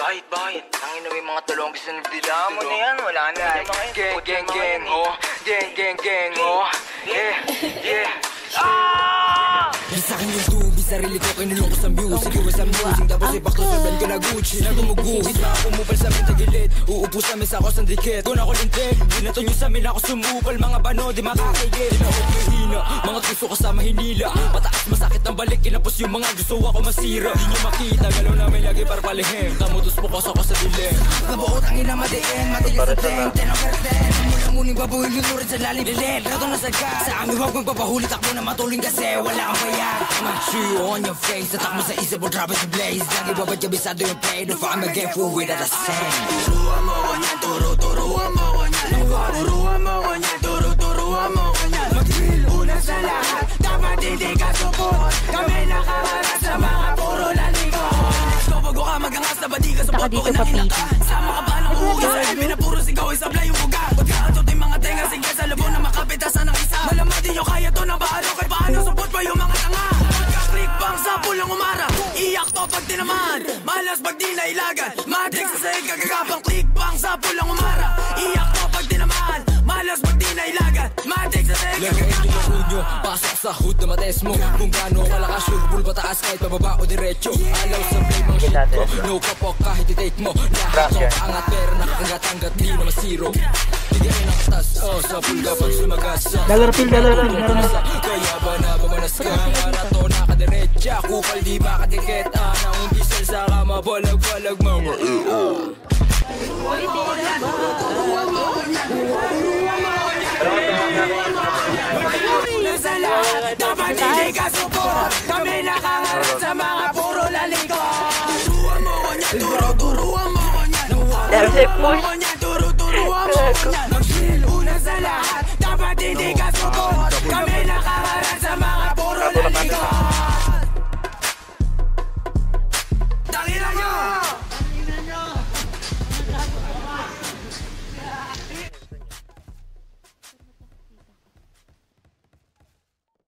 Bakit? Tangin na may mga tulong gusto nagdila mo na yan. Wala na. Gang, gang, gang, oh. Gang, gang, gang, oh. Yeah, yeah. Sa akin yung tubig, sarili ko kinulong ko sa music. Iwas ang music, tapos ipakto sa band ko na Gucci. Nagumuguhit, mga kumupal sa amin tagilid. Uupo sa amin sa ako sang dikit. Kung ako lintik, binato nyo sa amin ako sumupal. Mga bano, di makakigit. Di na ako mahina, mga gusto ko sa mahinila. Mataas masakit ang balik, kinapos yung mga gusto ako masira. Di nyo makita, galaw namin lagi para palihim. Tamutos po ko ako sa dilim. Nabuot ang ina madiin, matigas sa 10, 10 over 10. Mula-muning babuhin yung lurid sa lalim. Rato na sagka, sa amin huwag magpapahulit. Takbo na matuling kasi wala kang bayad. See you on your face, tatak mo sa isip mo, drop it to blaze. Lagi babad kabisado yung play, no I'm a get full with the same. Turuan mo ko niyan, turuan mo ko niyan. Turuan mo ko niyan, turuan mo ko niyan. Mag-drill, una sa lahat, dapat hindi ka support. Kami nakaharap sa mga puro lalikot. So bago ka magangas na badi ka sa pot mo ka nang inakas. Sama ka ba ng uwi sa elmi na puro sigaw, isablay yung buga. Pagkaantot yung mga tenga, sige sa labo na makapitasan ng isa. Malamang di nyo kaya to na paano kahit paano support pa yung mga tanga. Pang sapul ang umara, iyak to pag tinaman. Malas pag di nailagan, matik sa sahig kagagapang. Click pang sapul ang umara, iyak to pag tinaman. Malas pag di nailagan, matik sa sahig kagagapang. Lagayin yung makunyo, pasok sa hood na mates mo. Kung gaano kalakas yung bull pataas kahit bababa o diretso. Alaw sa play mga shit ko, no kapok kahit i-take mo. Lahat ng angat pero nakakangat-angat, di naman zero. Bigyan rin ang katas, sa pulga pag sumagas. Dollar pill, meron na. Kaya ba na bamanas ka, marato nakadiretsa. Kupal di ba kadikit, na ang diesel sa kama, balag-balag mga sa lahat, dapat hindi ka support. Kami nakaharap sa mga puro lalikot. Turuan mo ko niya, turuan mo ko niya. Turuan mo ko niya, turuan mo ko niya.